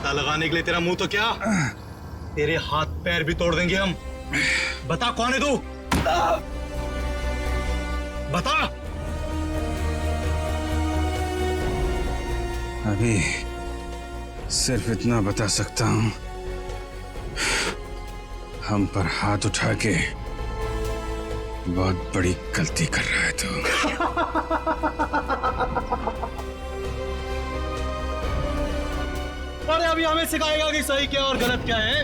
पता लगाने के लिए तेरा मुंह तो क्या, तेरे हाथ पैर भी तोड़ देंगे हम। बता कौन है तू, बता। अभी सिर्फ इतना बता सकता हूं, हम पर हाथ उठा के बहुत बड़ी गलती कर रहा है तू। अरे अभी हमें सिखाएगा कि सही क्या और गलत क्या है।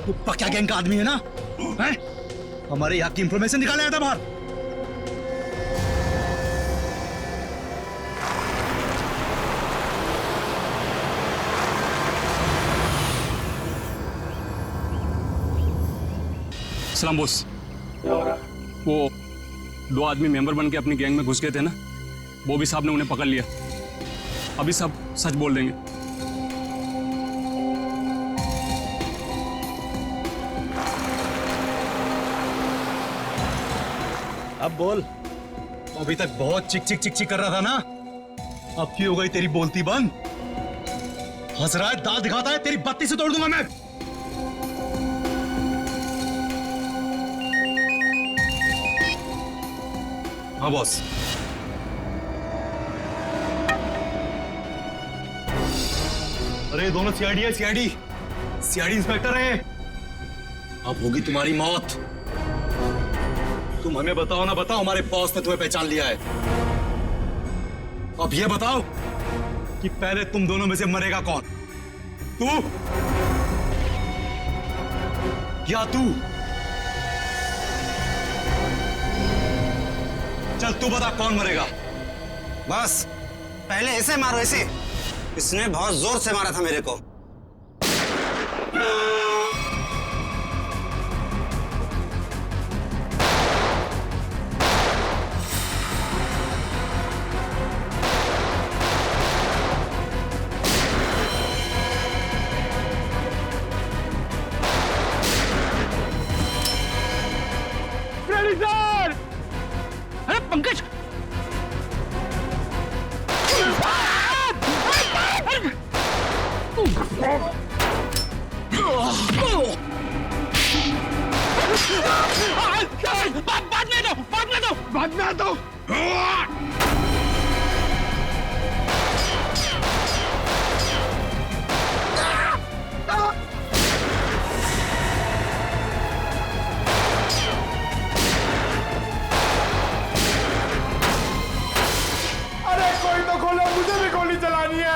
तू पक्का गैंग का आदमी है ना, हैं? हमारे यहाँ की इंफॉर्मेशन निकाले आया था बाहर। सलाम बॉस। वो 2 आदमी मेंबर बन के अपनी गैंग में घुस गए थे ना, वो भी साहब ने उन्हें पकड़ लिया। अभी सब सच बोल देंगे। अब बोल। अभी तक बहुत चिक चिक चिक चिक कर रहा था ना, अब की हो गई तेरी बोलती बंद? हंस रहा है, दाल दिखाता है, तेरी बत्ती से तोड़ दूंगा मैं। हाँ बॉस। अरे दोनों सीआईडी है, सीआईडी इंस्पेक्टर है। अब होगी तुम्हारी मौत। तुम हमें बताओ ना बताओ, हमारे बॉस ने तुम्हें पहचान लिया है। अब ये बताओ कि पहले तुम दोनों में से मरेगा कौन, तू या तू? चल तू बता कौन मरेगा। बस पहले ऐसे मारो, ऐसे। इसने बहुत जोर से मारा था मेरे को। अरे पंकज, बाद में दो। अरे कोई तो खोलो, मुझे भी गोली चलानी है।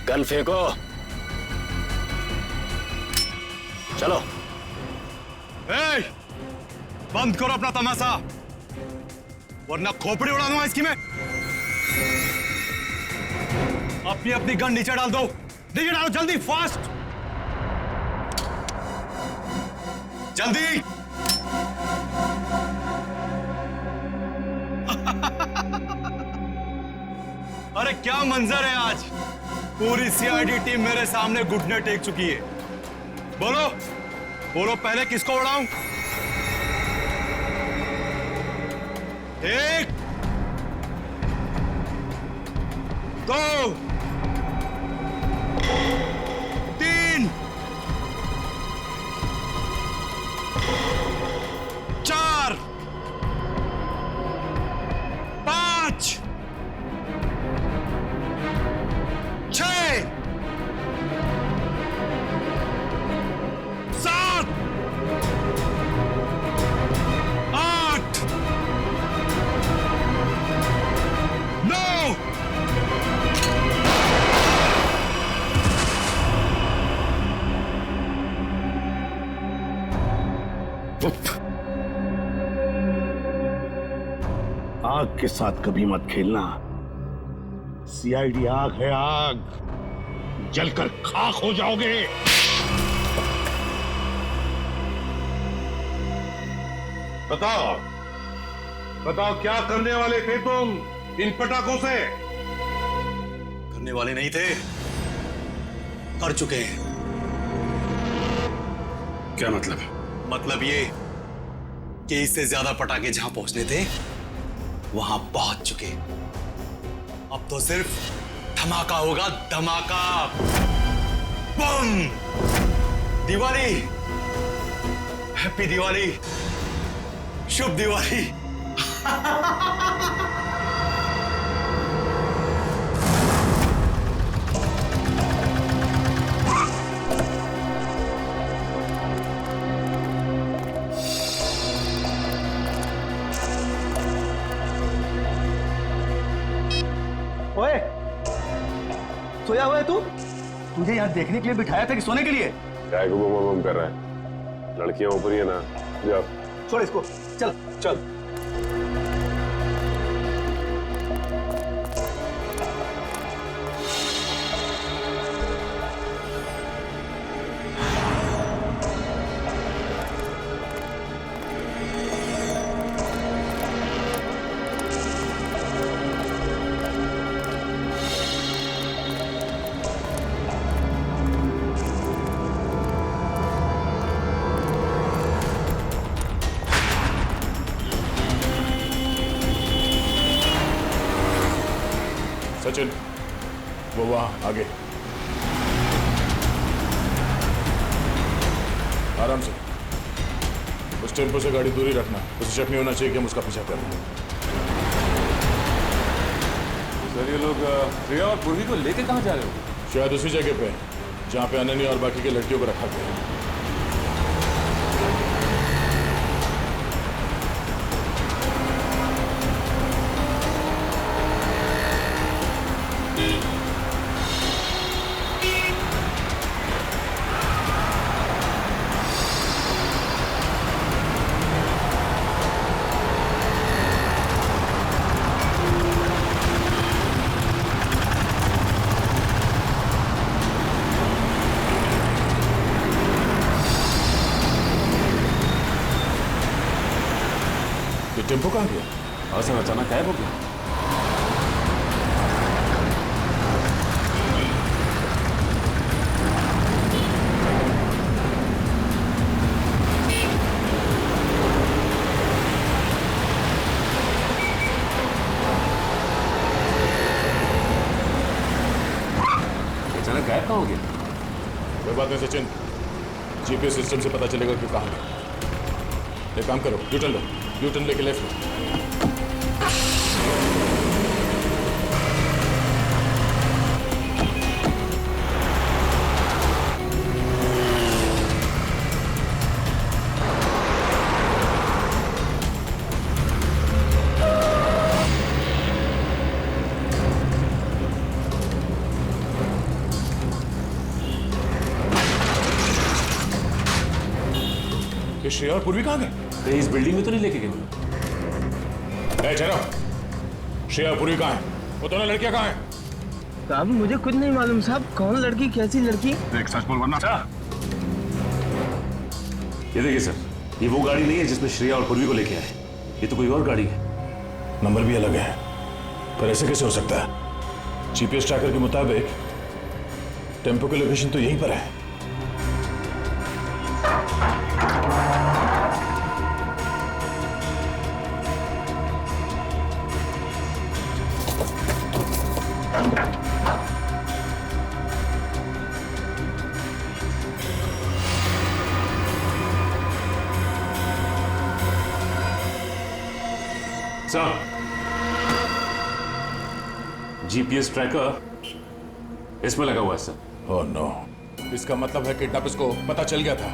गन फेंको, चलो। ए, बंद करो अपना तमाशा, वरना खोपड़ी उड़ा दूंगा इसकी मैं। अपनी अपनी गन नीचे डाल दो, नीचे डालो जल्दी, फास्ट, जल्दी। अरे क्या मंजर है आज, पूरी सीआईडी टीम मेरे सामने घुटने टेक चुकी है। बोलो बोलो, पहले किसको उड़ाऊं? 1 2 3 4 5 6 7 8 9 आग के साथ कभी मत खेलना। सीआईडी आग है, आग, जलकर खाक हो जाओगे। बताओ बताओ, क्या करने वाले थे तुम इन पटाखों से? करने वाले नहीं थे, कर चुके हैं। क्या मतलब? मतलब ये कि इससे ज्यादा पटाखे जहां पहुंचने थे वहां पहुंच चुके। अब तो सिर्फ धमाका होगा, धमाका। बम! दिवाली, हैप्पी दिवाली, शुभ दिवाली। ओए, सोया हुआ है तू? तुझे यहाँ देखने के लिए बिठाया था कि सोने के लिए? क्या को बम कर रहा है? लड़कियां ऊपर ही है ना, जाओ। छोड़ इसको, चल चल। सचिन, वो वहां आगे। आराम से। उस टेम्पो से गाड़ी दूरी रखना, उसे शक नहीं होना चाहिए कि हम उसका पीछा कर रहे हैं। सर ये लोग प्रिया और पूर्वी को लेके कहाँ जा रहे हो? शायद उसी जगह पे जहां पे अनन्या और बाकी के लड़कियों को रखा गया है। टेम्पो कहाँ गया? हाँ सर, अचानक गायब हो गया। अचानक गायब कहाँ हो गया? कोई बात नहीं सचिन, जीपीएस सिस्टम से पता चलेगा कि कहाँ गया। एक काम करो, यूटर्न लो, यूटर्न लेके लेफ्ट लो। ये श्रेया और पूर्वी कहाँ गए? इस बिल्डिंग में तो नहीं लेके गए? श्रेया और पूर्वी कहाँ है? वो दोनों लड़कियां कहाँ हैं? साहब मुझे कुछ नहीं मालूम साहब, कौन लड़की कैसी लड़की? एक सच बोल वरना। ये देखिए सर, ये वो गाड़ी नहीं है जिसमें श्रेया और पूर्वी को लेके आए। ये तो कोई और गाड़ी है। नंबर भी अलग है, पर ऐसे कैसे हो सकता है? जीपीएस ट्रैकर के मुताबिक टेम्पो की लोकेशन तो यहीं पर है। सर, जीपीएस ट्रैकर इसमें लगा हुआ है सर। ओह नो, इसका मतलब है किडनैपर्स को पता चल गया था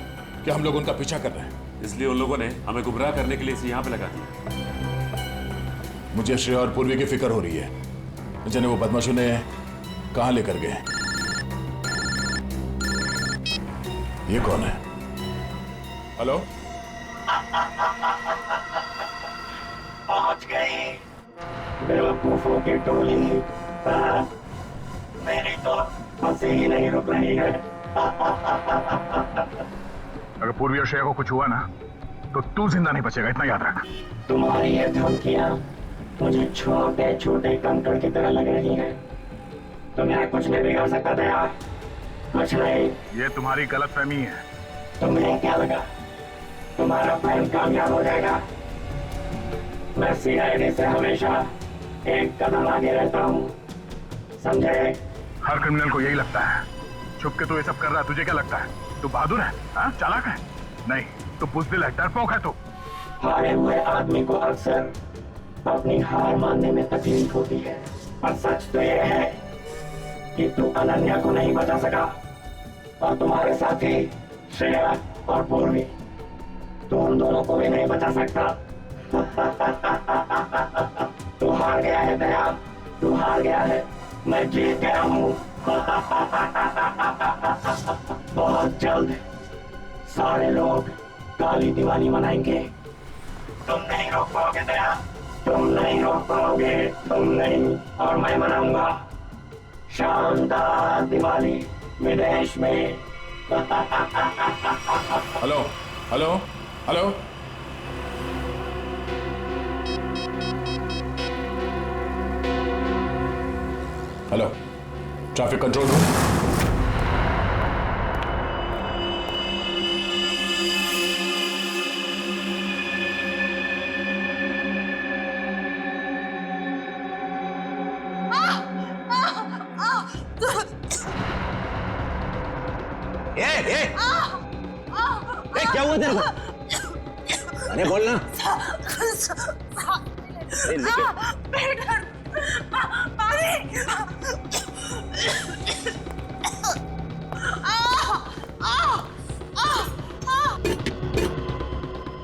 कि हम लोग उनका पीछा कर रहे हैं, इसलिए उन लोगों ने हमें गुमराह करने के लिए इसे यहाँ पे लगा दिया। मुझे श्रेया और पूर्वी की फिक्र हो रही है, जिन्हें वो बदमाशों ने कहां लेकर गए। ये कौन है? हेलो, पहुंच गए बेवकूफों की टोली। मेरी तो हंसी ही नहीं रुक रही है। अगर पूर्वी और श्रेया को कुछ हुआ ना तो तू जिंदा नहीं बचेगा, इतना याद रख। तुम्हारी ये धमकियां मुझे छोटे छोटे कंकड़ की तरह लग रही हैं। तुम्हें कुछ नहीं बिगाड़ सकता दया, कुछ नहीं। ये तुम्हारी गलतफहमी है। तुम्हें क्या लगा तुम्हारा प्लान कामयाब हो जाएगा? मैं सीआईडी से हमेशा एक कदम आगे रहता हूँ, समझे? हर क्रिमिनल को यही लगता है। छुप के तू ये सब कर रहा है, तुझे क्या लगता है? तू बहादुर है? हाँ, चालाक है? नहीं, तू बुज़दिल है, डरपोक है तू। हारे हुए आदमी को अक्सर अपनी हार मानने में तकलीफ होती है, पर सच तो यह है कि तू अनन्या को नहीं बचा सका और तुम्हारे साथी श्रेया और पूर्वी, तू उन दोनों को भी नहीं बचा सकता। तू हार गया है दया, तू हार गया है, मैं जीत गया हूँ। बहुत जल्द सारे लोग काली दिवाली मनाएंगे, तुम नहीं रोक पाओगे दया, तुम नहीं रोक पाओगे, तुम नहीं, और मैं मनाऊंगा शानदार दिवाली विदेश में। Hello hello hello, hello, traffic control room. क्या हुआ तेरे को? अरे बोलना।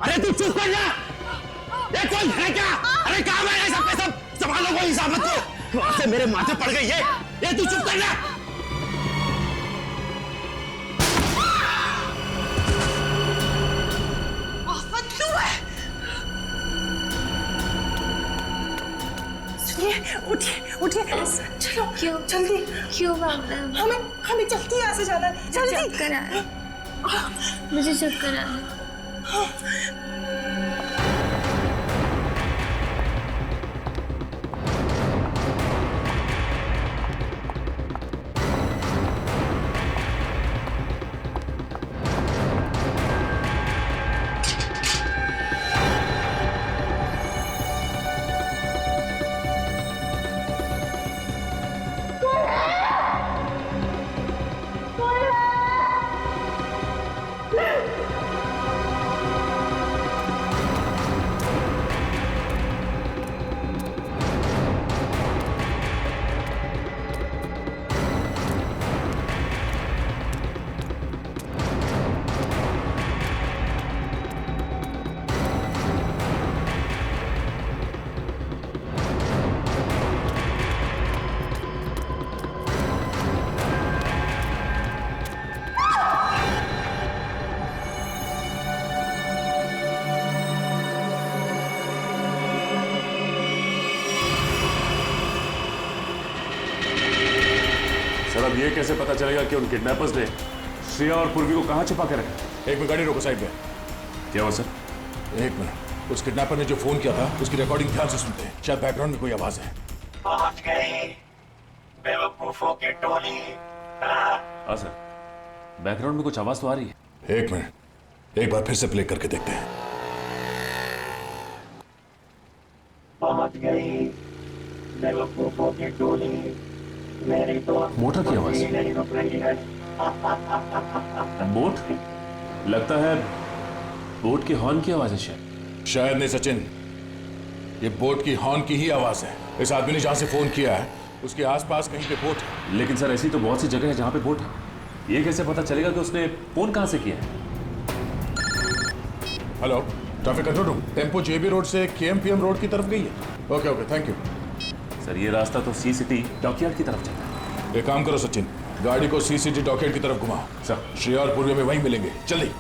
अरे तू चुप कर जा। ये कौन है क्या? अरे काम है सब के सब, संभालो कोई हिसाब मत करो। वहां से मेरे माथे पड़ गई ये तू चुप कर जा। उठिए उठिए, चलो क्यों जल्दी। क्यों मैम? हमें जल्दी यहाँ से जाना है, जल्दी। चक्कर आ रहा है, मुझे चक्कर आ रहा है। अब ये कैसे पता चलेगा कि उन किडनैपर्स ने श्रेया और पूर्वी को कहाँ छिपा कर रखा? एक मिनट, गाड़ी रोको साइड में। क्या हुआ सर? एक मिनट, उस किडनैपर ने जो फोन किया था उसकी रिकॉर्डिंग ध्यान से सुनते हैं, शायद बैकग्राउंड में कोई आवाज है। पहुंच गई बेवकूफों की टोली। हाँ सर, बैकग्राउंड में कुछ आवाज तो आ रही है। एक मिनट, एक बार फिर से प्ले करके देखते हैं। पहुंच गई बेवकूफों की टोली, मेरी तो मोटर की आवाज नहीं रुक रही है। बोट? लगता है बोट के हॉर्न की आवाज है। शायद नहीं सचिन, ये बोट की हॉर्न की ही आवाज है। इस आदमी ने जहां से फोन किया है उसके आसपास कहीं पे बोट है। लेकिन सर ऐसी तो बहुत सी जगह है जहां पे बोट है, ये कैसे पता चलेगा कि उसने फोन कहां से किया है? Hello, traffic control room, tempo JB road से केएमपीएम रोड की तरफ गई है। Okay okay, thank you sir. ये रास्ता तो सी सिटी डॉकयार्ड की तरफ जाता है। एक काम करो सचिन, गाड़ी को सी सिटी डॉकयार्ड की तरफ घुमाओ। सर, श्रेया और पूर्वी में वहीं मिलेंगे, जल्दी।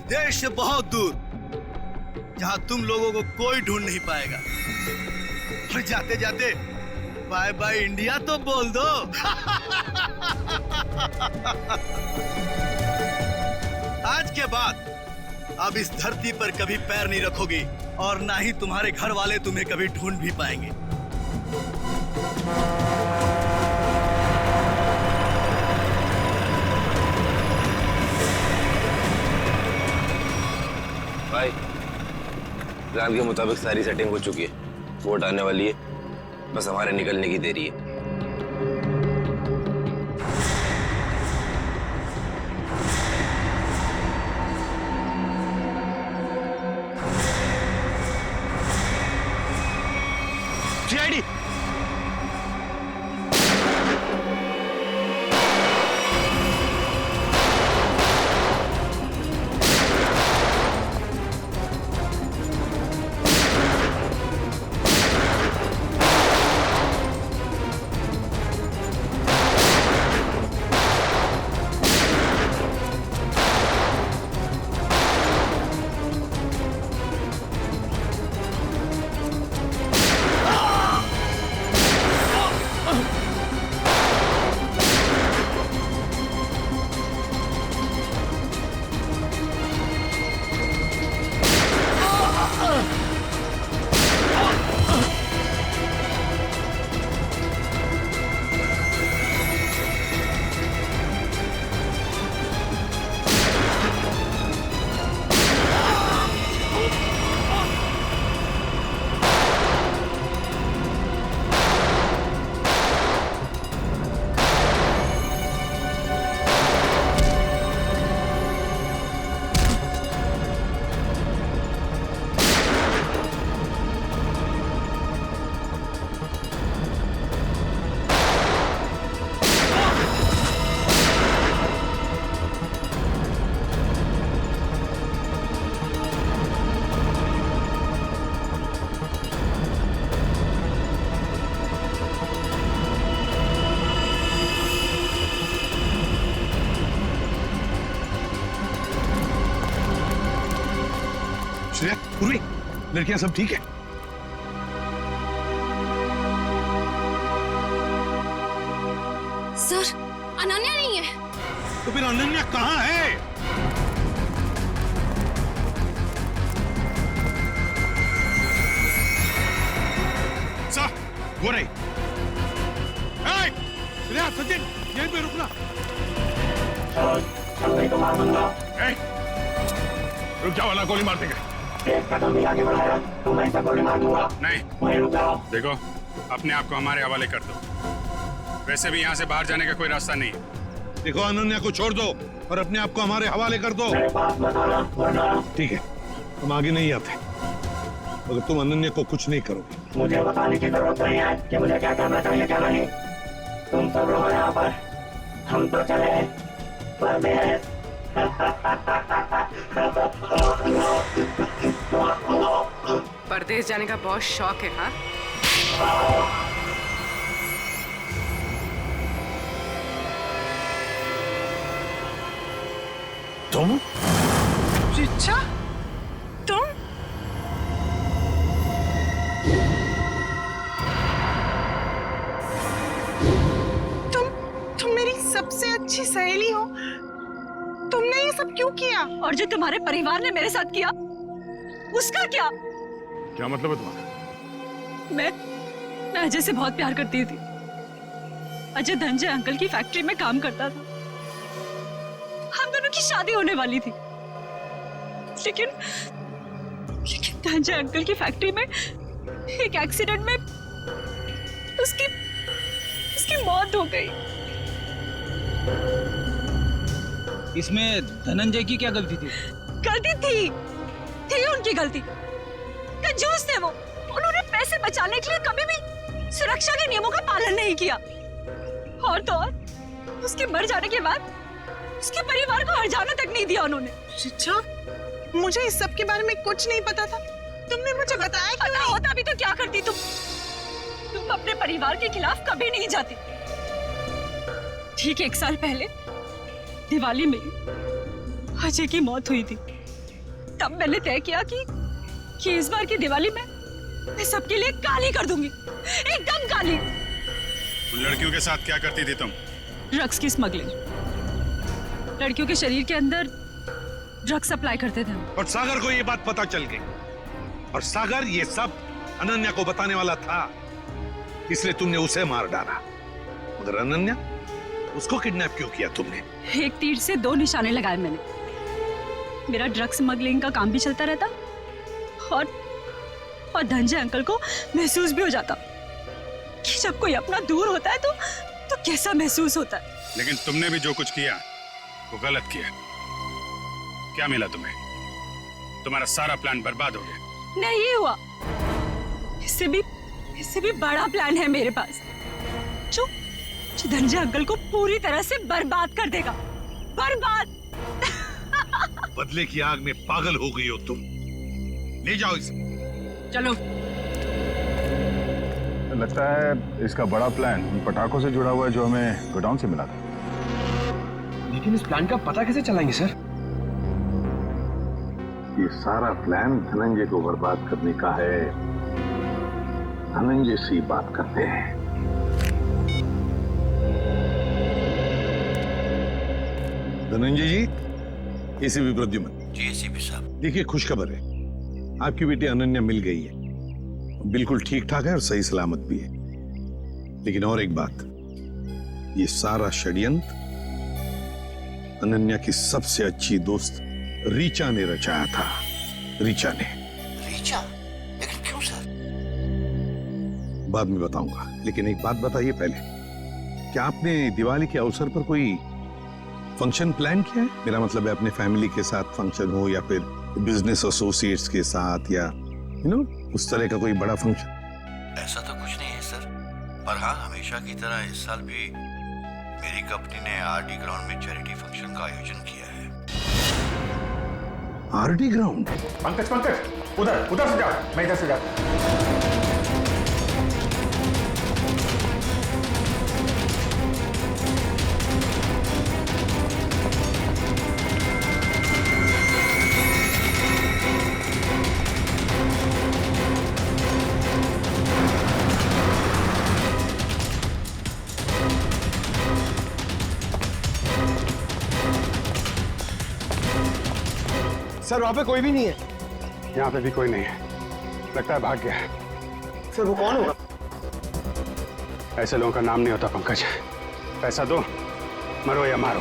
देश से बहुत दूर, जहां तुम लोगों को कोई ढूंढ नहीं पाएगा। और जाते जाते बाय बाय इंडिया तो बोल दो। आज के बाद अब इस धरती पर कभी पैर नहीं रखोगी और ना ही तुम्हारे घर वाले तुम्हें कभी ढूंढ भी पाएंगे। भाई, प्लान के मुताबिक सारी सेटिंग हो चुकी है। वोट आने वाली है, बस हमारे निकलने की देरी है। सीआईडी श्रेया, पूर्वी, लड़कियां सब ठीक है? सर, अनन्या नहीं है। तो फिर अनन्या कहाँ है? सर, वो रही। श्रेया, सचिन, यहीं पे रुकना। नहीं तो मार दूंगा। रुक जाओ, वरना गोली मार देंगे। एक कदम भी आगे बढ़ाया तो मैं इसे गोली मार दूंगा। नहीं, वहीं रुक जाओ। देखो, अपने आप को हमारे हवाले कर दो। वैसे भी यहाँ से बाहर जाने का कोई रास्ता नहीं है। देखो, अनन्या को छोड़ दो और अपने आप को हमारे हवाले कर दो। मेरे पास मत आना, वरना ठीक है, हम आगे नहीं आते मगर तुम अनन्या को कुछ नहीं करोगे। मुझे बताने की जरूरत नहीं है कि मुझे क्या करना चाहिए क्या नहीं। तुम सब रहो यहाँ पर, हम तो चले परदेश। परदेश जाने का बहुत शौक है। हाँ, तुम? रिचा, तुम मेरी सबसे अच्छी सहेली हो। तुमने ये सब क्यों किया? और जो तुम्हारे परिवार ने मेरे साथ किया, उसका क्या? क्या मतलब है तुम्हारा? मैं अजय से बहुत प्यार करती थी। अजय धनंजय अंकल की फैक्ट्री में काम करता था। हम दोनों की शादी होने वाली थी, लेकिन धनंजय अंकल की फैक्ट्री में एक एक्सीडेंट में उसकी मौत हो गई। इसमें धनंजय की क्या गलती थी? गलती थी उनकी गलती। कंजूस थे वो। उन्होंने पैसे बचाने के लिए कभी भी सुरक्षा के नियमों का पालन नहीं किया। और तो और उसके मर जाने के बाद उसके परिवार को हर्जाना तक नहीं दिया उन्होंने। रिचा, मुझे इस सब के बारे में कुछ नहीं पता था। तुमने मुझे बताया क्यों नहीं? होता भी तो क्या करती तुम अपने परिवार के खिलाफ कभी नहीं जाती। ठीक 1 साल पहले दिवाली में अजय की मौत हुई थी। तब मैंने तय किया कि इस बार की दिवाली में मैं सबके लिए काली कर दूंगी, एकदम काली। उन लड़कियों के साथ क्या करती थी तुम? ड्रग्स की स्मगलिंग, लड़कियों के शरीर के अंदर ड्रग्स सप्लाई करते थे हम। और सागर को ये बात पता चल गई, और सागर ये सब अनन्या को बताने वाला था, इसलिए तुमने उसे मार डाला। मगर अनन्या, उसको किडनैप क्यों किया तुमने? एक तीर से दो निशाने लगाए मैंने। मेरा ड्रग्स स्मगलिंग का काम भी चलता रहता और धनंजय अंकल को महसूस भी हो जाता कि जब कोई अपना दूर होता है तो कैसा महसूस होता है। लेकिन तुमने भी जो कुछ किया वो गलत किया। क्या मिला तुम्हें? तुम्हारा सारा प्लान बर्बाद हो गया। नहीं हुआ, इससे भी बड़ा प्लान है मेरे पास, जो धनंजय अंकल को पूरी तरह से बर्बाद कर देगा। बर्बाद। बदले की आग में पागल हो गई हो तुम। ले जाओ इसे। चलो। लगता है इसका बड़ा प्लान उन पटाखों से जुड़ा हुआ है जो हमें गोडाउन से मिला था। लेकिन इस प्लान का पता कैसे चलाएंगे सर? ये सारा प्लान धनंजय को बर्बाद करने का है। धनंजय से बात करते हैं। धनंजय जी, एसीपी प्रद्युमन। जी एसीपी साहब। देखिए, खुशखबर है, आपकी बेटी अनन्या मिल गई है, बिल्कुल ठीक ठाक है और सही सलामत भी है। लेकिन और एक बात, ये सारा षड्यंत्र अनन्या की सबसे अच्छी दोस्त रीचा ने रचाया था। रीचा? लेकिन क्यों सर? बाद में बताऊंगा, लेकिन एक बात बताइए पहले, क्या आपने दिवाली के अवसर पर कोई फंक्शन प्लान किया है? मेरा मतलब है अपने फैमिली के साथ फंक्शन हो या फिर बिजनेस एसोसिएट्स के साथ, या उस तरह का कोई बड़ा फंक्शन। ऐसा तो कुछ नहीं है सर, पर हाँ, हमेशा की तरह इस साल भी मेरी कंपनी ने आरडी ग्राउंड में चैरिटी फंक्शन का आयोजन किया है। RD ground? पंकज, उधर से जाओ, मैं इधर से जाता हूं। सर वहां पे कोई भी नहीं है। यहाँ पे भी कोई नहीं है, लगता है भाग गया है। सर वो कौन होगा? ऐसे लोगों का नाम नहीं होता पंकज। पैसा दो, मरो या मारो।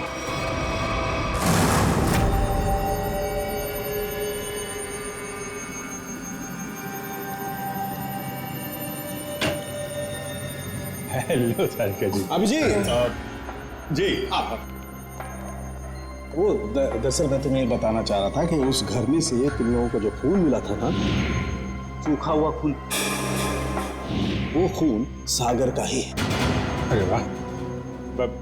हेलो सारिका जी। अभिजीत जी, आप वो दरअसल मैं तुम्हें बताना चाह रहा था कि उस घर में से तुम लोगों को जो खून मिला था ना, सूखा हुआ खून, वो खून सागर का ही है। अरे वाह,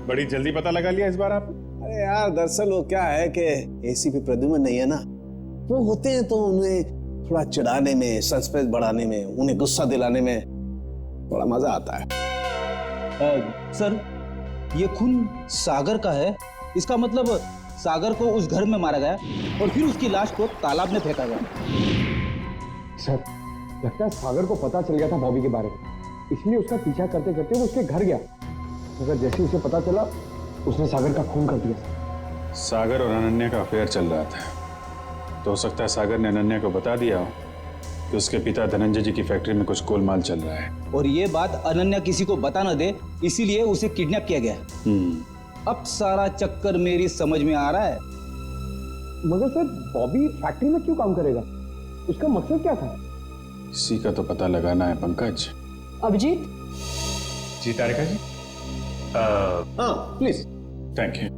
बड़ी जल्दी पता लगा लिया इस बार आप। अरे यार, दरअसल वो क्या है कि एसीपी प्रद्युमन नहीं है ना, वो होते हैं तो उन्हें थोड़ा चिढ़ाने में, सस्पेंस बढ़ाने में, उन्हें गुस्सा दिलाने में बड़ा मजा आता है। सर ये खून सागर का है, इसका मतलब सागर को उस घर में मारा गया और फिर उसकी लाश को तालाब में फेंका गया। सर लगता है सागर को पता चल गया था बॉबी के बारे में, इसलिए उसका पीछा करते करते वो उसके घर गया, मगर जैसे उसे पता चला उसने सागर का खून कर दिया। सागर और अनन्या का अफेयर चल रहा था, तो हो सकता है सागर ने अनन्या को बता दिया हो कि उसके पिता धनंजय जी की फैक्ट्री में कुछ गोलमाल चल रहा है, और ये बात अनन्या किसी को बता न दे, इसीलिए उसे किडनैप किया गया। अब सारा चक्कर मेरी समझ में आ रहा है। मगर सर बॉबी फैक्ट्री में क्यों काम करेगा? उसका मकसद क्या था? इसी का तो पता लगाना है पंकज। अभिजीत जी तारिका जी। हाँ प्लीज। थैंक यू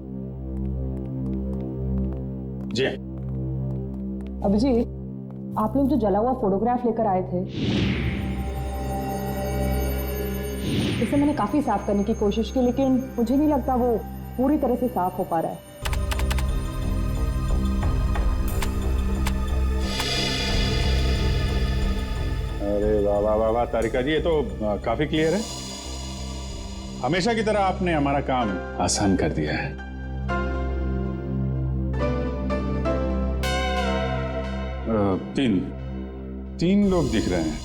जी। अभिजीत, आप लोग जो जला हुआ फोटोग्राफ लेकर आए थे, इसे मैंने काफी साफ करने की कोशिश की, लेकिन मुझे नहीं लगता वो पूरी तरह से साफ हो पा रहा है। अरे वाह वाह वाह वाह तारिका जी, ये तो काफी क्लियर है। हमेशा की तरह आपने हमारा काम आसान कर दिया है। तीन लोग दिख रहे हैं।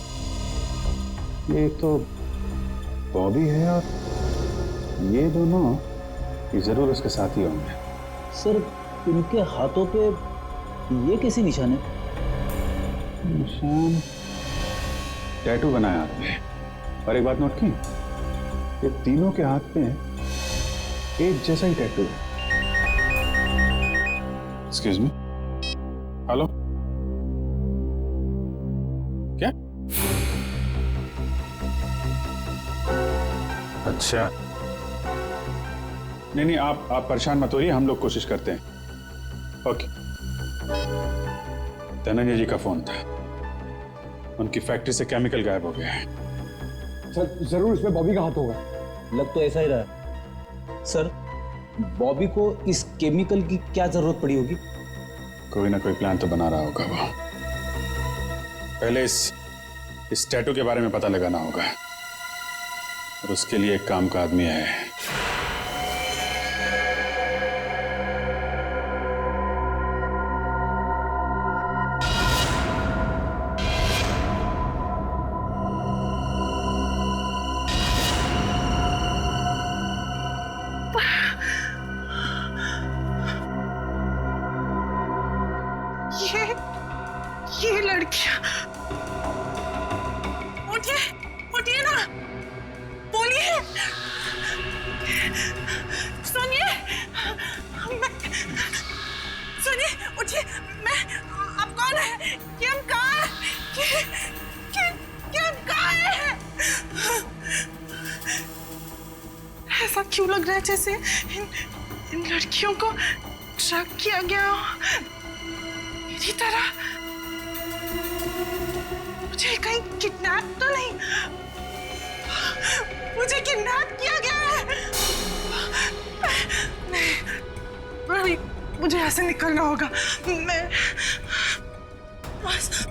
ये तो बॉबी है और ये दोनों ये जरूर उसके साथ ही होंगे। सर इनके हाथों पे ये कैसी निशान है? निशान टैटू बनाया आपने। और एक बात नोट की, ये तीनों के हाथ पे एक जैसा ही टैटू है। एक्सक्यूज मी, हेलो, क्या? अच्छा, नहीं आप परेशान मत होइए, हम लोग कोशिश करते हैं। ओके। धनंजय जी का फोन था, उनकी फैक्ट्री से केमिकल गायब हो गया है। सर जरूर इसमें बॉबी का हाथ होगा। लग तो ऐसा ही रहा है। सर बॉबी को इस केमिकल की क्या जरूरत पड़ी होगी? कोई ना कोई प्लान तो बना रहा होगा वो। पहले इस टैटू के बारे में पता लगाना होगा और उसके लिए एक काम का आदमी है। ये लड़कियां, उठिए उठिए ना, बोलिए, सुनिए, सुनिए, उठिए, मैं, आप कौन है? किम कहाँ है? किम कहाँ है? ऐसा क्यों लग रहा है जैसे इन लड़कियों को ट्रैक किया गया हो मेरी तरह? मुझे कहीं किडनैप तो नहीं? मुझे किडनैप किया गया है? नहीं, मुझे ऐसे निकलना होगा। मैं बस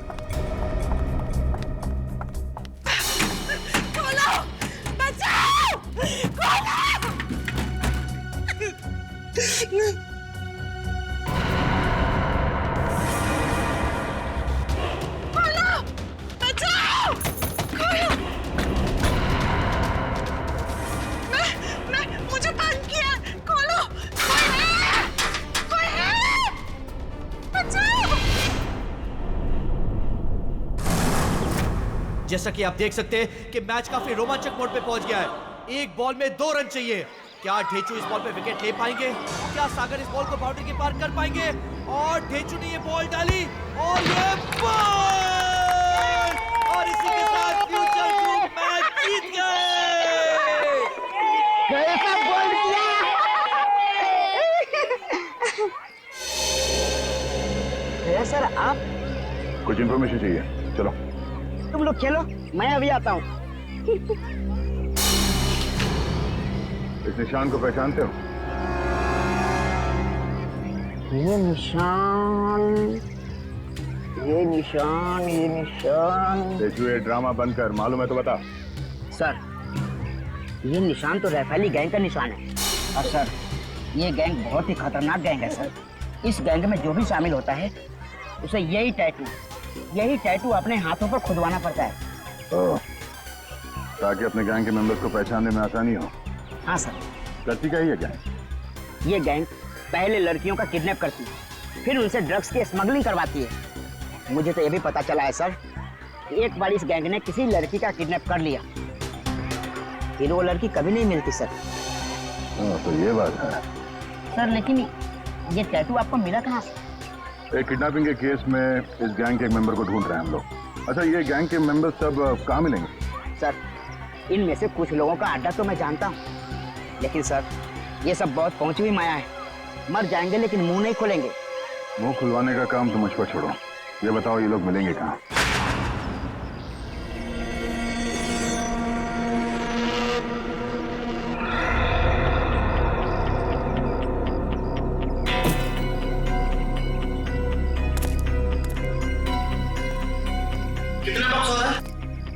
खोलो, बचाओ, खोलो। मुझे बंद किया, खोलो, कोई है, बचाओ। जैसा कि आप देख सकते हैं कि मैच काफी रोमांचक मोड पे पहुंच गया है। एक बॉल में 2 रन चाहिए। क्या ढेचू इस बॉल पे विकेट ले पाएंगे? क्या सागर इस बॉल को बाउंड्री के पार कर पाएंगे? और ढेचू ने ये बॉल डाली और ये बॉल, और इसी के साथ फ्यूचर ग्रुप मैच जीत गए। कैसा बॉल किया? सर आप? कुछ इंफॉर्मेशन चाहिए, चलो। तुम लोग खेलो, मैं अभी आता हूँ। इस निशान को पहचानते हो? ये निशान। देखो ये ड्रामा बंद कर, मालूम है तो बता। सर ये निशान तो रैफेली गैंग का निशान है। और सर ये गैंग बहुत ही खतरनाक गैंग है सर। इस गैंग में जो भी शामिल होता है उसे यही टैटू अपने हाथों पर खुदवाना पड़ता है। ताकि अपने गैंग के मेंबर्स को पहचानने में आसानी हो। हाँ सर। करती क्या है ये गैंग? ये गैंग पहले लड़कियों का किडनैप करती है, फिर उनसे ड्रग्स की स्मगलिंग करवाती है। मुझे तो ये भी पता चला है सर कि एक बार इस गैंग ने किसी लड़की का किडनैप कर लिया, फिर वो लड़की कभी नहीं मिलती सर। तो ये बात है सर। लेकिन ये टैटू आपको मिला कहाँ से? एक किडनैपिंग के केस में इस गैंग के एक मेंबर को ढूंढ रहे हैं हम लोग। अच्छा ये गैंग के मेंबर सब कहाँ मिलेंगे? सर इनमें से कुछ लोगों का अड्डा तो मैं जानता हूँ, लेकिन सर ये सब बहुत पहुंची हुई माया है। मर जाएंगे लेकिन मुंह नहीं खोलेंगे। मुंह खुलवाने का काम तो मुझ पर छोड़ो, ये बताओ ये लोग मिलेंगे कहाँ? कितना बॉक्स हो रहा है?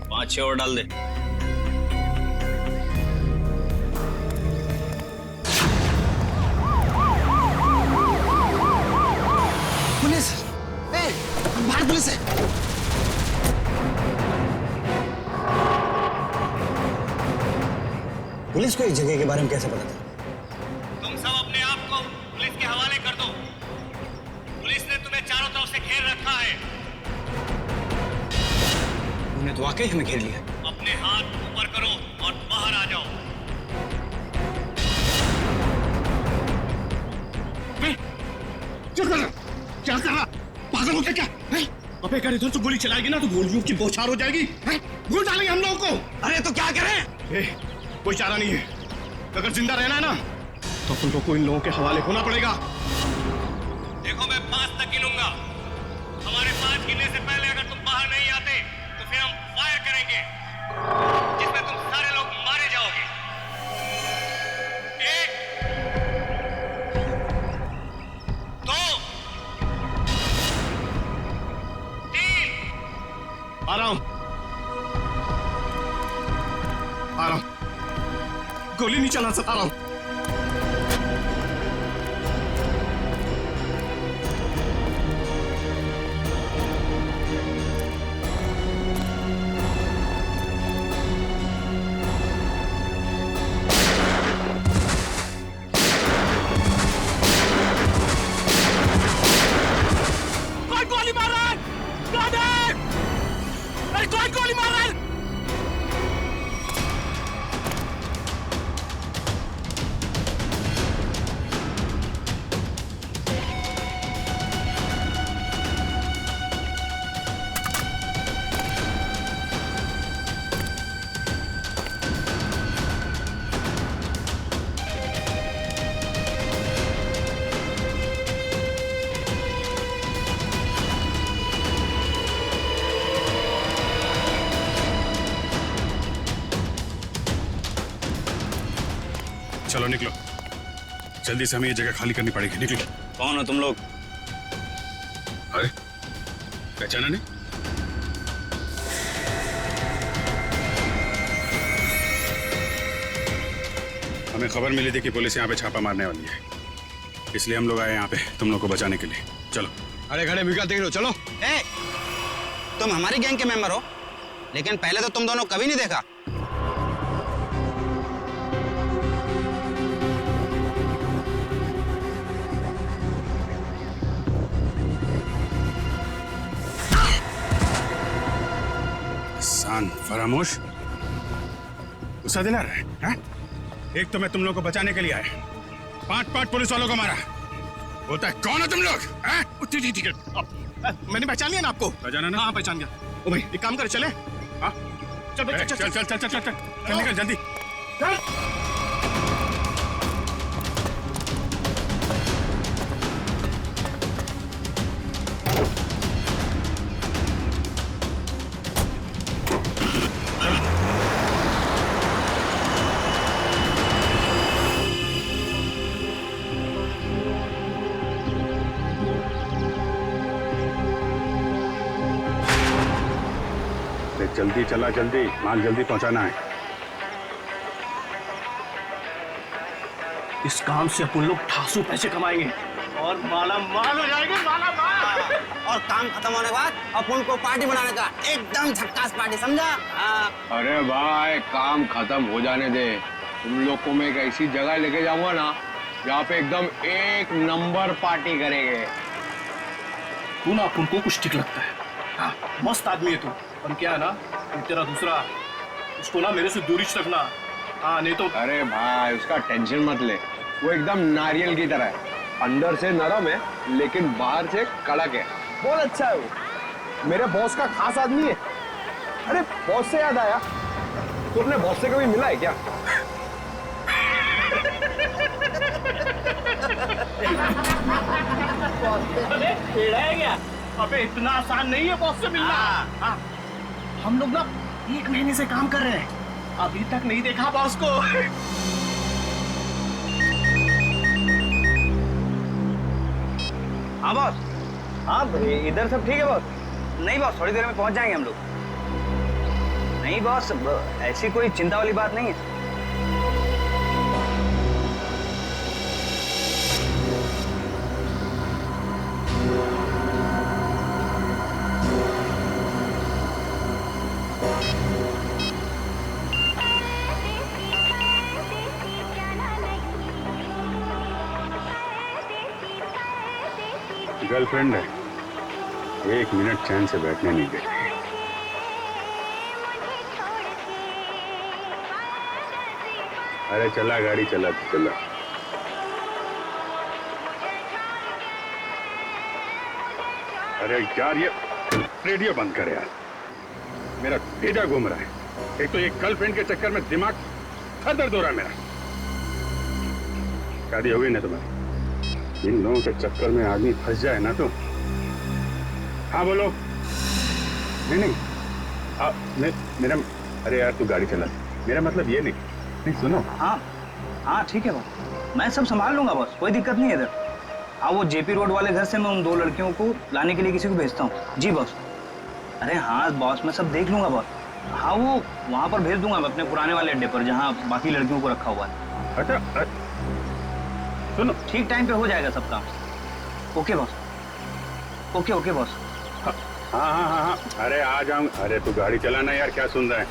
5-6 और डाल दे। पुलिस! भारत पुलिस! पुलिस को इस जगह के बारे में कैसे पता था? तुम सब अपने आप को पुलिस के हवाले कर दो। पुलिस ने तुम्हें चारों तरफ से घेर रखा है। उन्होंने तो वाकई हमें घेर लिया। अपने हाथ ऊपर करो और बाहर आ जाओ। क्या कर रहा? पागल हो क्या? अबे अगर इधर से गोली चलाएगी ना तो गोलियों की बौछार हो जाएगी। गोली डालेंगे हम लोगों को। अरे तो क्या करें? कोई चारा नहीं है। अगर जिंदा रहना है ना तो तुम को इन लोगों के हवाले होना पड़ेगा। देखो मैं 5 तक गिनूंगा। हमारे 5 गिनने से पहले अगर तुम बाहर नहीं आते तो फिर हम फायर करेंगे जिसमें तुम सारे लोग मारे जाओगे। 1 2 3 आ रहा हूं। गोली नहीं चला सकता। आ रहा हूं। कौन गोली मार रहा है? अरे कौन गोली मार रहा है? चलो निकलो, जल्दी से हमें ये जगह खाली करनी पड़ेगी। निकलो। कौन हो तुम लोग? अरे पहचाना नहीं? हमें खबर मिली थी कि पुलिस यहाँ पे छापा मारने वाली है, इसलिए हम लोग आए यहाँ पे तुम लोग को बचाने के लिए। चलो। अरे खड़े बिगड़ देख लो, चलो। तुम हमारी गैंग के मेंबर हो, लेकिन पहले तो तुम दोनों कभी नहीं देखा। फरामोश, गुस्सा दिला रहा है, हाँ? एक तो मैं तुम लोग को बचाने के लिए आया, 5 पुलिस वालों को मारा। बोलता है कौन हो तुम लोग? ठीक है, मैंने पहचान लिया ना आपको? पहचाना ना? हाँ पहचान गया। ओ भाई एक काम कर, चले? हाँ चल भाई, चल निकल जल्दी। जल्दी चला, जल्दी माल जल्दी पहुंचाना है। इस काम से अपन लोग ठासू पैसे कमाएंगे और माला माल हो जाएंगे, माला माल। और काम खत्म होने के बाद अपन को पार्टी बनाने का, एकदम झक्कास पार्टी, समझा? अरे भाई काम खत्म हो जाने दे, तुम लोग को मैं एक ऐसी जगह लेके जाऊंगा ना जहाँ पे एकदम 1 नंबर पार्टी करेंगे। तू ना अपन को कुछ ठीक लगता है। हाँ, मस्त आदमी है तू, पर क्या है ना तेरा दूसरा, उसको ना मेरे से दूरी रखना। हाँ नहीं तो। अरे भाई उसका टेंशन मत ले, वो एकदम नारियल की तरह है, अंदर से नरम है लेकिन बाहर से कड़क है। बहुत अच्छा है वो, मेरे बॉस का खास आदमी है। अरे बॉस से याद आया, तू अपने बॉस से कभी मिला है क्या? अरे टेढ़ा है क्या? अबे इतना आसान नहीं है बॉस से मिलना। हाँ। हम लोग ना 1 महीने से काम कर रहे हैं, अभी तक नहीं देखा बॉस को। हाँ बॉस। हाँ इधर सब ठीक है बॉस? नहीं बॉस, थोड़ी देर में पहुंच जाएंगे हम लोग। नहीं बॉस, ऐसी कोई चिंता वाली बात नहीं है। गर्लफ्रेंड है, एक मिनट चैन से बैठने नहीं देती। अरे चला गाड़ी, चला चला। अरे यार ये रेडियो बंद कर यार, मेरा भेजा घूम रहा है। एक तो ये गर्लफ्रेंड के चक्कर में दिमाग सर दर्द हो रहा है मेरा। शादी हो गई ना तुम्हारी, इन लोगों के चक्कर में आदमी फंस जाए ना तो। हाँ बोलो। नहीं नहीं मेरा, अरे यार तू गाड़ी चला, मेरा मतलब ये नहीं सुनो। हाँ हाँ ठीक है बॉस, मैं सब संभाल लूंगा बॉस, कोई दिक्कत नहीं है इधर। हाँ वो जेपी रोड वाले घर से मैं उन 2 लड़कियों को लाने के लिए किसी को भेजता हूँ। जी बॉस। अरे हाँ बॉस, मैं सब देख लूंगा बॉस। हाँ वो वहाँ पर भेज दूंगा मैं अपने पुराने वाले अड्डे पर जहाँ बाकी लड़कियों को रखा हुआ है। अच्छा सुनो, ठीक टाइम पे हो जाएगा सब काम। Okay boss, okay okay boss. हाँ हाँ हाँ हाँ, अरे आ जाऊँ। अरे तू गाड़ी चलाना यार, क्या सुन रहा है।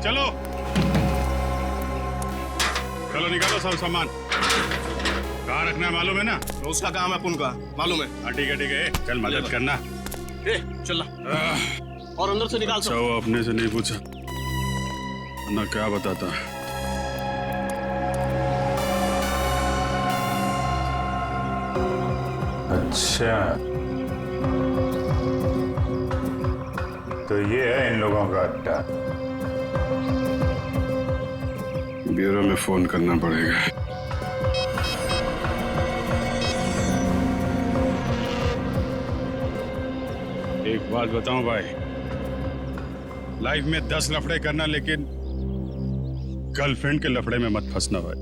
चलो चलो निकालो सब सामान। कहाँ रखना है मालूम है ना? तो उसका काम है अपन का, मालूम है। हाँ ठीक है, चल मदद करना। चल और अंदर से निकाल। अच्छा वो अपने से नहीं पूछा ना, क्या बताता। अच्छा तो ये है इन लोगों का अड्डा। ब्यूरो में फोन करना पड़ेगा। एक बात बताऊं भाई, लाइफ में 10 लफड़े करना, लेकिन गर्लफ्रेंड के लफड़े में मत फंसना भाई।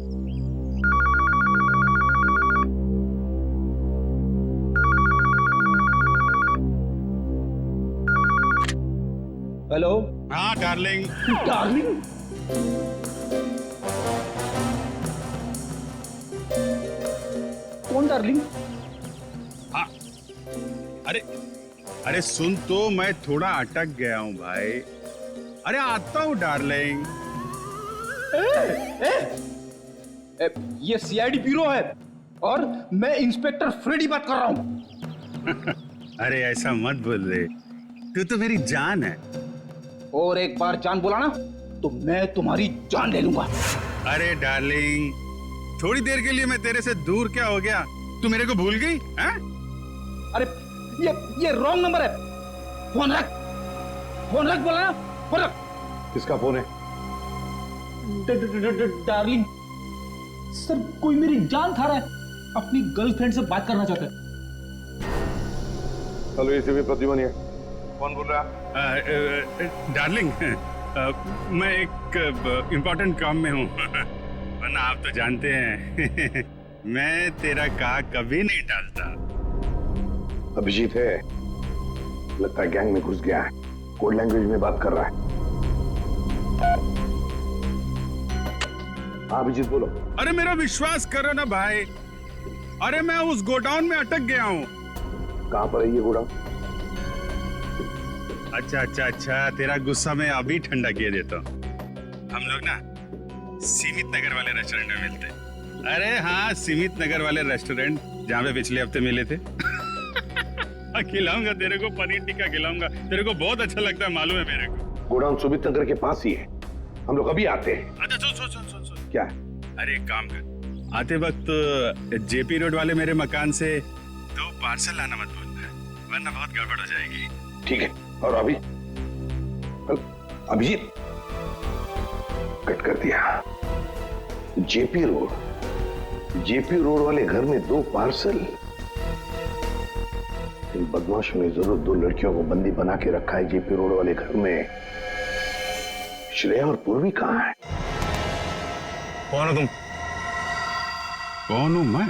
हेलो। हाँ डार्लिंग। डार्लिंग? कौन डार्लिंग? हाँ अरे सुन तो, मैं थोड़ा अटक गया हूँ भाई। अरे आता हूँ डार्लिंग। ये सीआईडी ब्यूरो है और मैं इंस्पेक्टर फ्रेडी बात कर रहा हूँ। अरे ऐसा मत बोल रे, तू तो मेरी जान है। और एक बार जान बोला ना तो मैं तुम्हारी जान ले लूंगा। अरे डार्लिंग, थोड़ी देर के लिए मैं तेरे से दूर क्या हो गया? तू मेरे को भूल गई? हैं? अरे ये रॉन्ग नंबर है। फोन रख बोला ना, फोन रख। किसका फोन है? डार्लिंग सर, कोई मेरी जान खा रहा है, अपनी गर्लफ्रेंड से बात करना चाहता है। हेलो एसीपी प्रतिभा है, कौन बोल रहा है? डार्लिंग मैं एक इम्पोर्टेंट काम में हूँ, वरना आप तो जानते हैं मैं तेरा कहा कभी नहीं टालता। अभिजीत है, लगता है गैंग में घुस गया है, कोड लैंग्वेज में बात कर रहा है। हाँ अभिजीत बोलो। अरे मेरा विश्वास करो ना भाई, अरे मैं उस गोडाउन में अटक गया हूँ। कहाँ पर है ये गोडाउन? अच्छा, तेरा गुस्सा मैं अभी ठंडा किए देता हूँ। हम लोग ना सीमित नगर वाले रेस्टोरेंट में मिलते हैं। अरे हाँ, सीमित नगर वाले रेस्टोरेंट जहाँ पे पिछले हफ्ते मिले थे। खिलाऊंगा तेरे को, पनीर टिक्का खिलाऊंगा, तेरे को बहुत अच्छा लगता है, मालूम है मेरे को। गोडाउन सुमित नगर के पास ही है, हम लोग अभी आते हैं। अच्छा सुन। क्या? अरे एक काम कर, आते वक्त जेपी रोड वाले मेरे मकान से 2 पार्सल लाना मत भूलना, वरना बहुत गड़बड़ हो जाएगी। ठीक है। और अभी अभिजीत कट कर दिया। जेपी रोड वाले घर में 2 पार्सल, इन बदमाशों ने जरूर दो लड़कियों को बंदी बना के रखा है जेपी रोड वाले घर में। श्रेया और पूर्वी कहाँ है? कौन हो तुम? कौन हूं मैं?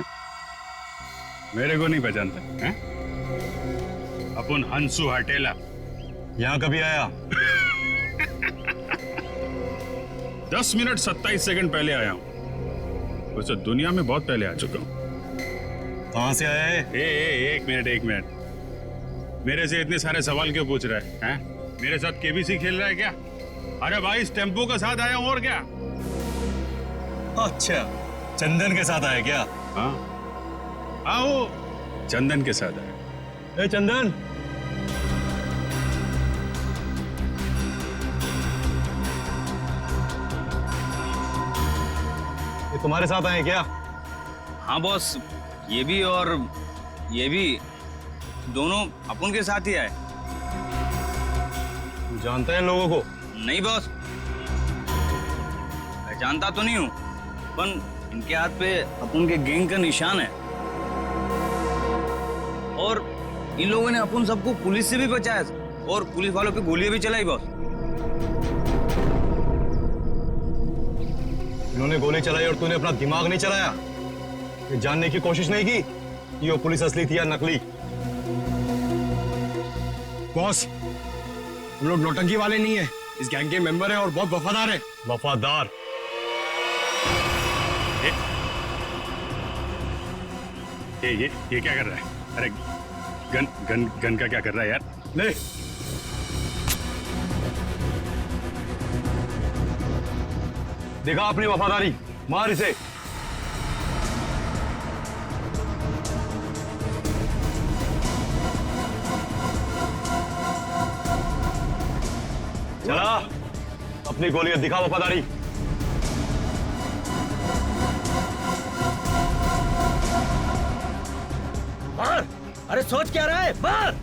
मेरे को नहीं पहचानते हैं? अपन हंसू हटेला। यहां कभी आया? 10 मिनट 27 सेकंड पहले आया हूं। वैसे दुनिया में बहुत पहले आ चुका हूं। कहां से आया है? एक मिनट। मेरे से इतने सारे सवाल क्यों पूछ रहा है? मेरे साथ केबीसी खेल रहा है क्या? अरे भाई इस टेम्पो के साथ आया हूं और क्या? अच्छा, चंदन के साथ आया क्या? हाँ, वो चंदन के साथ आया। ए चंदन, ये तुम्हारे साथ आए क्या? हाँ बॉस, ये भी और ये भी दोनों अपन के साथ ही आए। तू जानता है इन लोगों को? नहीं बॉस, मैं जानता तो नहीं हूँ, पर इनके हाथ पे अपन के गैंग का निशान है और इन लोगों ने अपन सबको पुलिस से भी बचाया और पुलिस वालों पे गोलियां भी चलाई बॉस। इन्होंने गोली चलाई और तूने अपना दिमाग नहीं चलाया? ये जानने की कोशिश नहीं की कि वो पुलिस असली थी या नकली? बॉस, हम लोग नौटंकी वाले नहीं है, इस गैंग के मेंबर हैं और बहुत वफादार हैं। वफादार? ये क्या कर रहा है? अरे गन का क्या कर रहा है यार? ले, देखा अपनी वफादारी, मार इसे। चला, अपनी गोलियां दिखा वफादारी। मार! अरे सोच क्या रहा है? मार!